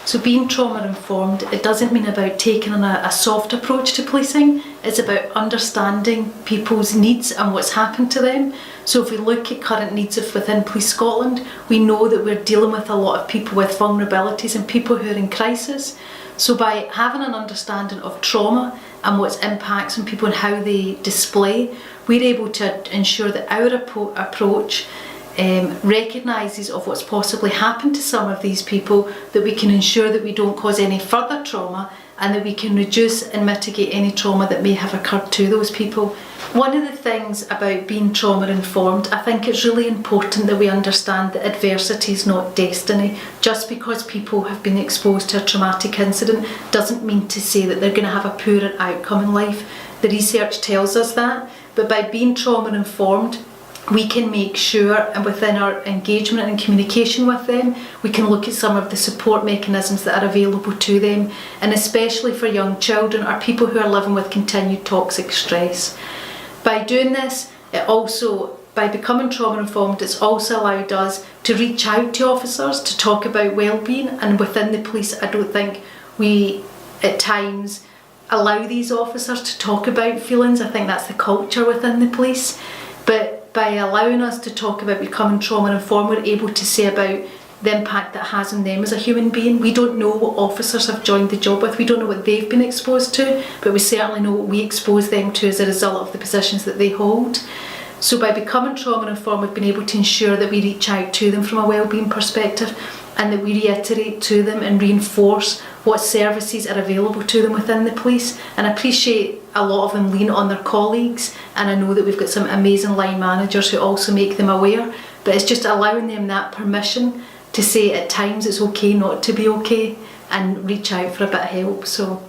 So being trauma informed, it doesn't mean about taking on a soft approach to policing. It's about understanding people's needs and what's happened to them. So if we look at current needs within Police Scotland, we know that we're dealing with a lot of people with vulnerabilities and people who are in crisis. So by having an understanding of trauma and what's impacts on people and how they display, we're able to ensure that our approach recognises of what's possibly happened to some of these people, that we can ensure that we don't cause any further trauma and that we can reduce and mitigate any trauma that may have occurred to those people. One of the things about being trauma informed, I think it's really important that we understand that adversity is not destiny. Just because people have been exposed to a traumatic incident doesn't mean to say that they're going to have a poorer outcome in life. The research tells us that, but by being trauma informed, we can make sure, and within our engagement and communication with them, we can look at some of the support mechanisms that are available to them, and especially for young children or people who are living with continued toxic stress. By doing this, by becoming trauma informed, it's also allowed us to reach out to officers to talk about well-being, and within the police I don't think we at times allow these officers to talk about feelings. I think that's the culture within the police, but by allowing us to talk about becoming trauma informed, we're able to say about the impact that has on them as a human being. We don't know what officers have joined the job with, we don't know what they've been exposed to, but we certainly know what we expose them to as a result of the positions that they hold. So by becoming trauma informed, we've been able to ensure that we reach out to them from a wellbeing perspective, and that we reiterate to them and reinforce what services are available to them within the police. And I appreciate a lot of them lean on their colleagues, and I know that we've got some amazing line managers who also make them aware, but it's just allowing them that permission to say at times it's okay not to be okay and reach out for a bit of help. So